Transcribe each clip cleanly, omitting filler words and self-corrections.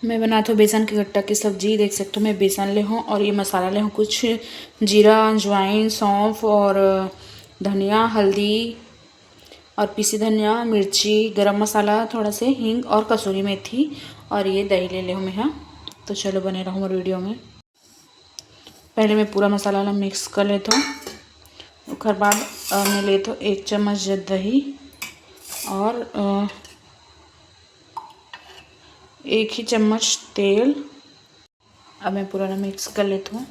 मैं बनाती हूँ बेसन के गट्टा की सब्जी। देख सकते हो मैं बेसन ले हूँ और ये मसाला ले हूँ, कुछ जीरा, अजवाइन, सौंफ और धनिया, हल्दी और पीसी धनिया, मिर्ची, गरम मसाला, थोड़ा से हींग और कसूरी मेथी, और ये दही ले ले हूँ मैं यहाँ। तो चलो बने रहूँ मेरे वीडियो में। पहले मैं पूरा मसाला मिक्स कर लेता हूँ। उसके बाद मैं लेता हूँ 1 चम्मच दही और 1 ही चम्मच तेल। अब मैं पूरा मिक्स कर लेती हूँ।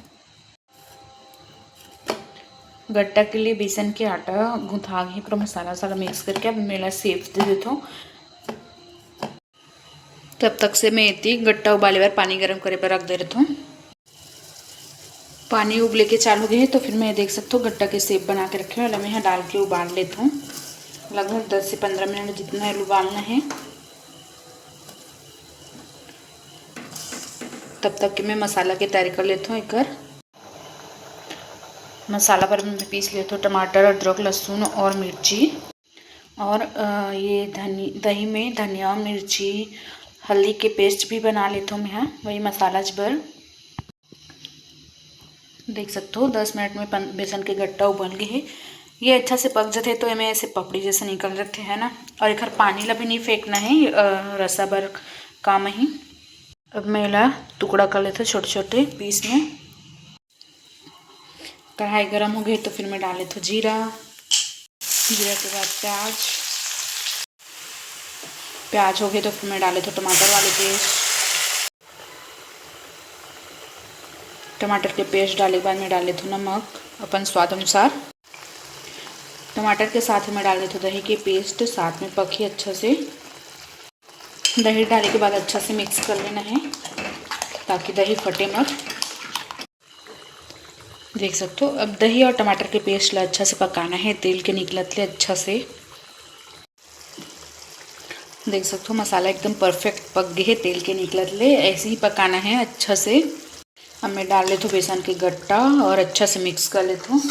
गट्टा के लिए बेसन के आटा गुँथा के पूरा मसाला मिक्स करके अब मेरा सेफ दे देता हूँ। तब तक से मैं इतनी गट्टा उबाले बार पानी गर्म करे पर रख दे रहा हूँ। पानी उबले के चालू गए तो फिर मैं देख सकता हूँ गट्टा के सेप बना के रखे वाला मैं यहाँ डाल के उबाल लेता हूँ। लगभग 10 से 15 मिनट जितना उबालना है। तब तक कि मैं मसाला की तैयारी कर लेता हूँ। एक मसाला पर मैं पीस लेता हूँ टमाटर, अदरक, लहसुन और मिर्ची, और ये दही में धनिया, मिर्ची, हल्दी के पेस्ट भी बना लेता हूँ मैं यहाँ वही मसाला पर। देख सकते हो 10 मिनट में बेसन के गट्टा उबल गए है। ये अच्छा से पक जाते तो हमें ऐसे पपड़ी जैसे निकल जाते हैं ना। और एक पानी ला भी नहीं फेंकना है, रसा भर काम ही। अब मैं ला टुकड़ा कर लेते छोटे छोटे पीस में। कढ़ाई गरम हो गई तो फिर मैं डाल लेती हूँ जीरा के बाद प्याज हो गए तो फिर मैं डाले तो टमाटर वाले पेस्ट। टमाटर के पेस्ट डाले के बाद मैं डाल लेती हूँ नमक अपन स्वाद अनुसार। टमाटर के साथ में डाल देती हूँ दही के पेस्ट, साथ में पकी अच्छा से। दही डालने के बाद अच्छा से मिक्स कर लेना है ताकि दही फटे मत। देख सकते हो अब दही और टमाटर के पेस्ट ला अच्छा से पकाना है, तेल के निकलत ले अच्छा से। देख सकते हो मसाला एकदम परफेक्ट पक गए है, तेल के निकलत ले ऐसे ही पकाना है अच्छा से। अब मैं डाल लेती हूँ बेसन के गट्टा और अच्छा से मिक्स कर लेती हूँ।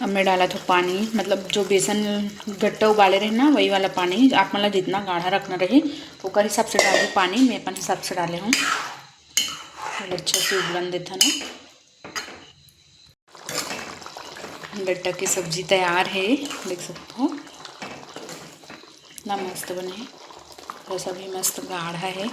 अब मैं डाला था पानी, मतलब जो बेसन गट्टा उबाले रहे ना वही वाला पानी। आप मतलब जितना गाढ़ा रखना रहे ओकर हिसाब से डाल दो पानी। मैं अपन हिसाब से डाले हूँ। अच्छा से उबलन देता ना। गट्टा की सब्जी तैयार है, देख सकते हो इतना मस्त बने है। रसा भी मस्त गाढ़ा है।